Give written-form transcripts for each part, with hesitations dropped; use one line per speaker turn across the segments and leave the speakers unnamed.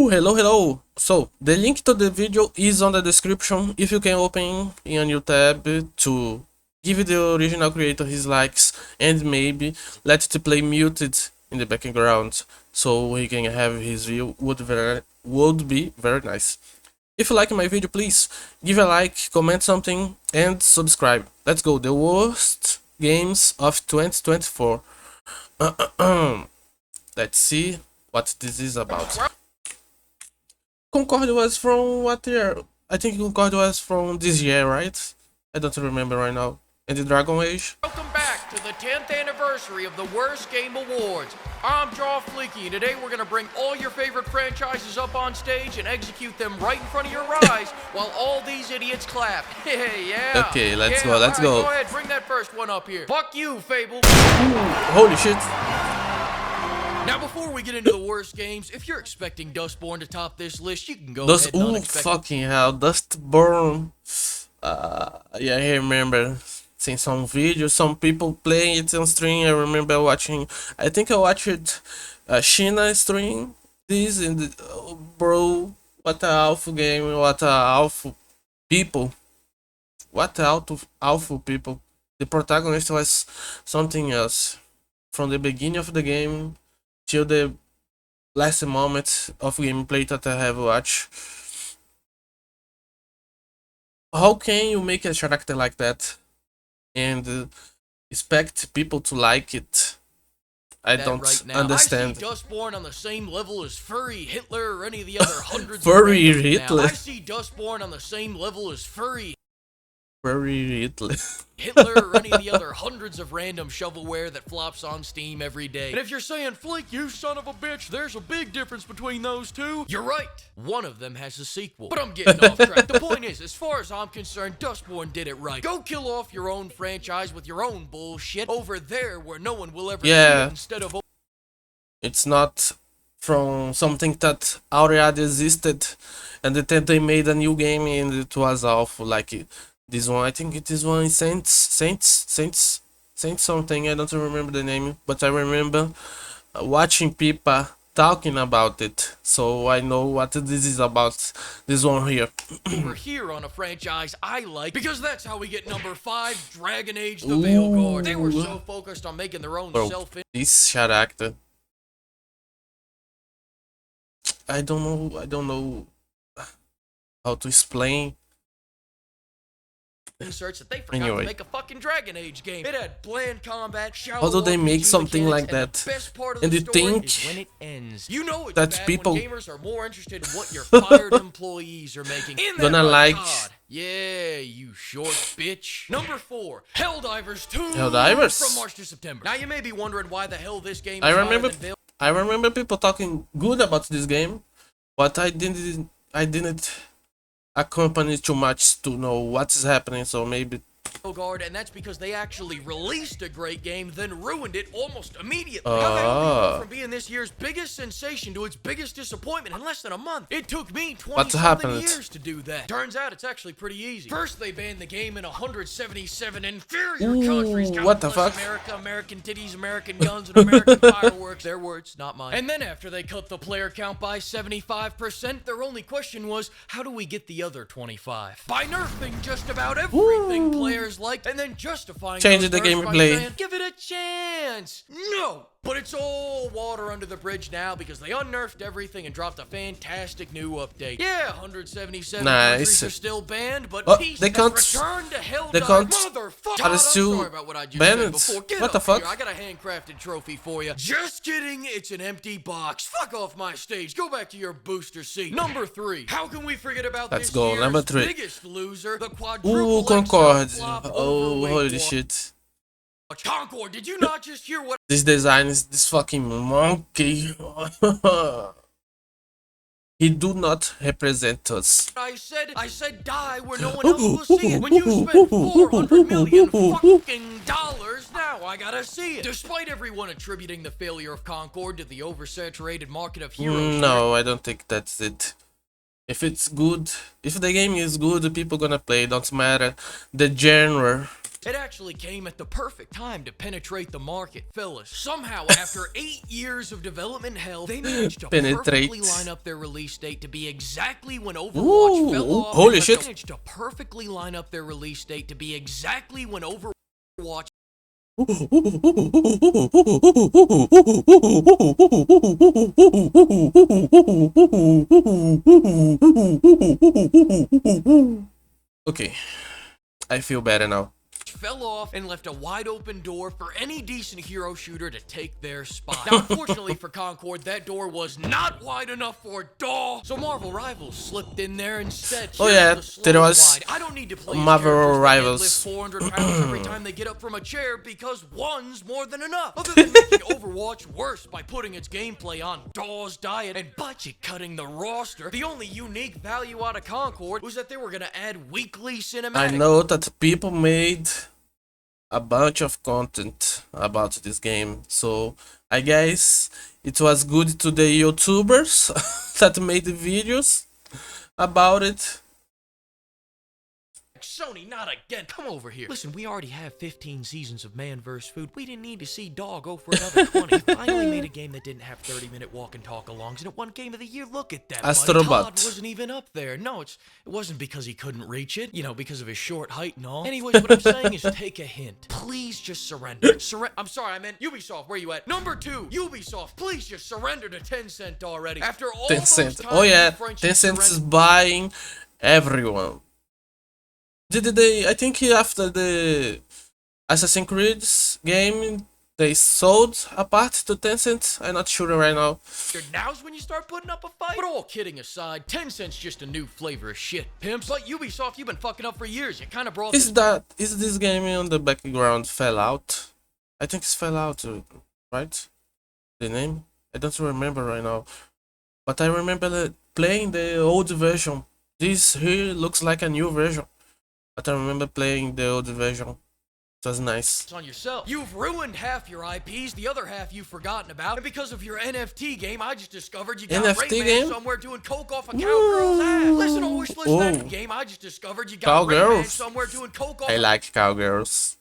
Hello. So the link to the video is on the description. If you can open in a new tab to give the original creator his likes and maybe let it play muted in the background so he can have his view, would be very nice. If you like my video, please give a like, comment something and subscribe. Let's go. The worst games of 2024. Let's see what this is about. Concord was from what year? I think Concord was from this year, right? I don't remember right now. And the Dragon Age.
Welcome back to the 10th anniversary of the Worst Game Awards. I'm Fleeky, and today we're gonna bring all your favorite franchises up on stage and execute them right in front of your eyes while all these idiots clap. Yeah.
Okay, let's go. Let's go.
Go ahead, bring that first one up here. Fuck you, Fable.
Holy shit.
Now, before we get into the worst games, if you're expecting Dustborn to top this list, you can go ahead and unexpected.
Fucking hell, Dustborn. Yeah, I remember seeing some videos, some people playing it on stream. I remember watching, I think I watched Sheena stream this, and bro, what a alpha game, what a alpha people. What alpha people. The protagonist was something else. From the beginning of the game till the last moment of gameplay that I have watched. How can you make a character like that and expect people to like it? I don't understand.
I see Dustborn on the same level as Furry Hitler or any of the other hundreds
Furry
of
Hitler.
I see Dustborn on the same level as Furry
Hitler.
Hitler or any of the other hundreds of random shovelware that flops on Steam every day. And if you're saying, Fleek, you son of a bitch, there's a big difference between those two, you're right. One of them has a sequel. But I'm getting off track. The point is, as far as I'm concerned, Dustborn did it right. Go kill off your own franchise with your own bullshit over there where no one will ever see it instead of...
It's not from something that already existed and then they made a new game and it was awful, like this one. I think it is one Saints something. I don't remember the name, but I remember watching people talking about it, so I know what this is about. This one here.
We're here on a franchise I like because that's how we get number 5, Dragon Age: The Veilguard. They were so focused on making their own
this character. I don't know how to explain.
Inserts that they forgot to make a fucking Dragon Age game. It had bland combat.
How do they make something like that? And you think
when it ends, you know it's
that
bad
people
when gamers are more interested in what your fired employees are making.
Gonna like.
Yeah, you short bitch. Number 4, Helldivers 2.
Helldivers
from March to September. Now you may be wondering why the hell this game.
I remember people talking good about this game, but I didn't accompany too much to know what's happening, so maybe
Veilguard, and that's because they actually released a great game, then ruined it almost immediately. How from being this year's biggest sensation to its biggest disappointment in less than a month? It took me 20-something years to do that. Turns out it's actually pretty easy. First, they banned the game in 177 inferior countries.
What the fuck?
America, American titties, American guns, and American fireworks. Their words, not mine. And then after they cut the player count by 75%, their only question was, how do we get the other 25? By nerfing just about everything players like, and then justifying
change the gameplay.
Give it a chance. No, but it's all water under the bridge now because they unnerfed everything and dropped a fantastic new update. Yeah, 177 countries are still banned, but
they can't.
Return to hell.
They can't.
Motherfucker!
I'm sorry
about what I just
said
before. Get
what the fuck?
Here. I got a handcrafted trophy for you. Just kidding. It's an empty box. Fuck off my stage. Go back to your booster seat. Number 3. How can we forget about
this year's number 3.
Biggest loser, the quadruple
Concord. Oh, holy shit.
Concord, did you not just hear what
this design is? This fucking Monke. He do not represent us.
I said die where no one else will see it. When you spend $400 million fucking dollars, now I gotta see it. Despite everyone attributing the failure of Concord to the oversaturated market of heroes.
No, I don't think that's it. If it's good, if the game is good, people gonna play. Don't matter the genre.
It actually came at the perfect time to penetrate the market. Fellas, somehow after 8 years of development hell, they managed to perfectly line up their release date to be exactly when Overwatch fell off.
Holy shit.
They managed to perfectly line up their release date to be exactly when Overwatch
Okay, I feel better now.
fell off and left a wide open door for any decent hero shooter to take their spot. Now, unfortunately for Concord, that door was not wide enough for DAW, so Marvel Rivals slipped in there instead.
Oh yeah, there was
I don't need to play
Marvel Rivals.
Lift 400 pounds every time they get up from a chair because one's more than enough. Other than making Overwatch worse by putting its gameplay on DAW's diet and budget cutting the roster, the only unique value out of Concord was that they were gonna add weekly cinematics.
I know that people made a bunch of content about this game, so I guess it was good to the YouTubers that made the videos about it.
Sony, not again. Come over here. Listen, we already have 15 seasons of Man vs. Food. We didn't need to see DAW go for another 20. We finally made a game that didn't have 30-minute walk and talk alongs, and it won Game of the Year. Look at that.
Astrobot
Todd wasn't even up there. No, it wasn't because he couldn't reach it, you know, because of his short height and all. Anyways, what I'm saying is take a hint. Please just surrender. I'm sorry, I meant Ubisoft. Where you at? Number 2, Ubisoft. Please just surrender to Tencent already. After all
Tencent.
those times
Oh yeah,
Tencent
is buying everyone. Did they? I think after the Assassin's Creed game, they sold a part to Tencent. I'm not sure right now.
Now's when you start putting up a fight. But all kidding aside, Tencent's just a new flavor of shit, pimps. But Ubisoft, you've been fucking up for years. You kind of brought.
Is this game on the background Fallout? I think it's Fallout, right? The name? I don't remember right now, but I remember playing the old version. This here looks like a new version. But I remember playing the old version. It was nice.
It's on yourself. You've ruined half your IPs, the other half you've forgotten about. And because of your NFT game, I just discovered you got
NFT
Rayman
game?
somewhere doing coke off a cowgirl's ass. Listen to Wishlist that game. I just discovered you got Rayman
Cowgirls.
somewhere doing coke off.
I like cowgirls.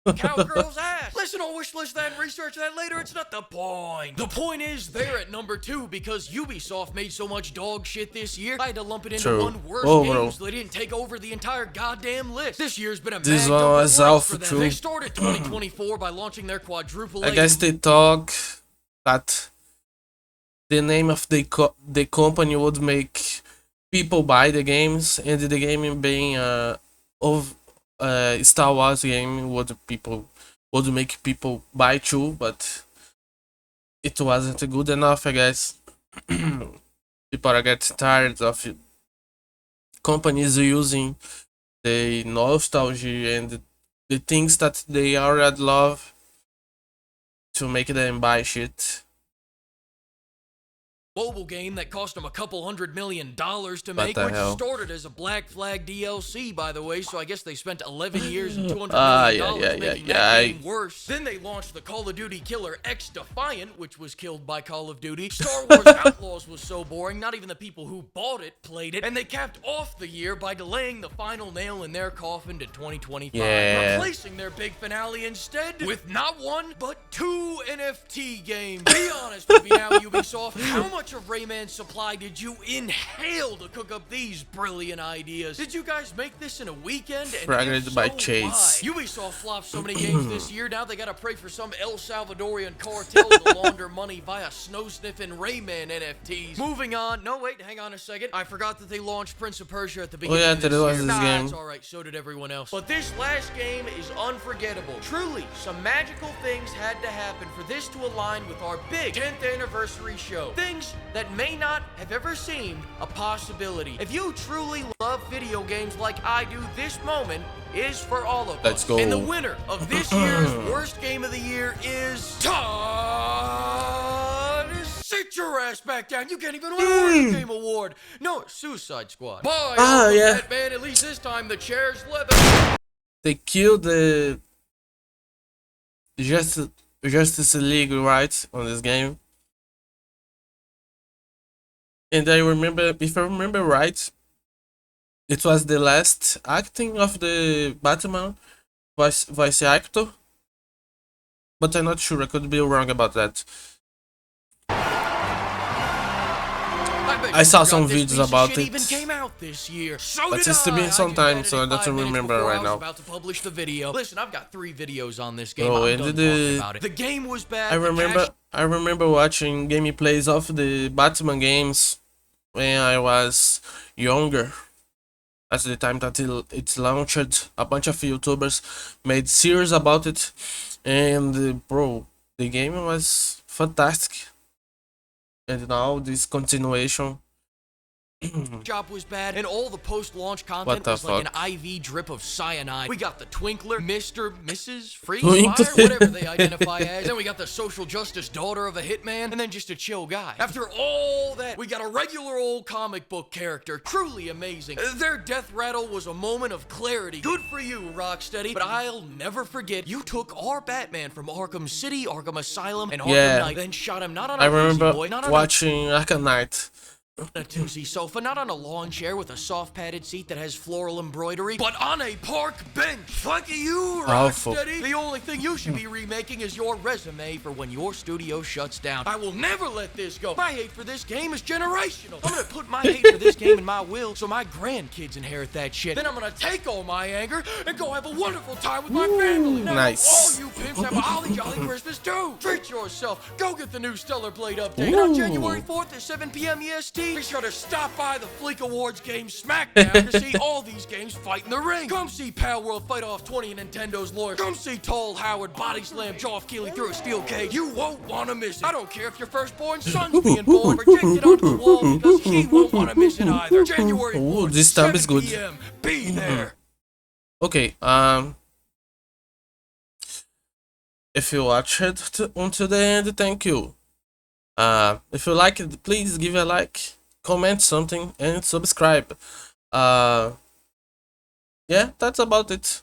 Cowgirl's ass. Listen, I'll wishlist that and research that later. It's not the point. The point is they're at number 2 because Ubisoft made so much dog shit this year. I had to lump it into one worst game so they didn't take over the entire goddamn list. This year's been a mad dump for them. They started 2024 by launching their quadruple A.
I guess they talk that the name of the company would make people buy the games, and the game being Star Wars game would make people buy too, but it wasn't good enough, I guess. People are getting tired of companies using the nostalgia and the things that they already love to make them buy shit.
Mobile game that cost them a couple $100 million to make, which started as a Black Flag DLC, by the way, so I guess they spent 11 years and $200 million making that game worse. Then they launched the Call of Duty killer X Defiant, which was killed by Call of Duty. Star Wars Outlaws was so boring, not even the people who bought it played it, and they capped off the year by delaying the final nail in their coffin to 2025, replacing their big finale instead with not one, but 2 NFT games. Be honest with me now, Ubisoft, how much of Rayman's supply did you inhale to cook up these brilliant ideas? Did you guys make this in a weekend? And
Fragmented by Chase.
Why? Ubisoft flopped so many games this year, now they gotta pray for some El Salvadorian cartel to launder money via snow-sniffing Rayman NFTs. Moving on. No, wait, hang on a second. I forgot that they launched Prince of Persia at the beginning of this year. That's alright, so did everyone else. But this last game is unforgettable. Truly, some magical things had to happen for this to align with our big 10th anniversary show. Things that may not have ever seemed a possibility. If you truly love video games like I do, this moment is for all of us.
Let's go.
And the winner of this year's worst game of the year is Todd. Sit your ass back down. You can't even win a worst game award. No, Suicide Squad. Bye, man. At least this time the chair's leather.
They killed the Justice League, right, on this game. And I remember, if I remember right, It was the last acting of the Batman voice actor, but I'm not sure. I could be wrong about that. I saw some videos about it,
even came out this year. So
but
did
it's been
I
some
just
time,
edited
so I
it 5
don't
minutes
remember
before I
right
was
now.
about to publish the video. Listen, I've got 3 videos on this game.
Oh,
I'm
and
done talking about it. The game was bad.
I remember watching gameplays of the Batman games when I was younger. At the time that it's launched, a bunch of YouTubers made series about it, and bro, the game was fantastic. And now this continuation,
job was bad, and all the post-launch
what
content
the
was like
fuck?
an IV drip of cyanide. We got the Twinkler, Mr., Mrs., Freeze,
Twinkler.
Fire, whatever they identify as. Then we got the social justice daughter of a hitman, and then just a chill guy. After all that, we got a regular old comic book character, truly amazing. Their death rattle was a moment of clarity. Good for you, Rocksteady, but I'll never forget you took our Batman from Arkham City, Arkham Asylum, and Arkham
Yeah.
Knight, then shot him not on a
I
lazy
remember
boy, not on
watching Arkham Knight.
a two-seat sofa, not on a lawn chair with a soft padded seat that has floral embroidery, but on a park bench. Fuck you,
Awful.
Rocksteady. The only thing you should be remaking is your resume for when your studio shuts down. I will never let this go. My hate for this game is generational. I'm gonna put my hate for this game in my will so my grandkids inherit that shit. Then I'm gonna take all my anger and go have a wonderful time with my family. Now,
Nice.
all you pimps have a holly jolly Christmas too. Treat yourself. Go get the new Stellar Blade update on January 4th at 7 p.m. EST. Be sure to stop by the Fleek Awards game SmackDown to see all these games fight in the ring. Come see Pal World fight off 20 and Nintendo's lawyer. Come see Tall Howard body slam Geoff Keighley through a steel cage. You won't want to miss it. I don't care if your firstborn son's being born. Project it onto the wall because he won't want to miss it either. January 4th,
this tab is
7
good.
p.m. Be there.
Okay, if you watched it until the end, thank you. If you like it, please give a like, comment something, and subscribe. Yeah, that's about it.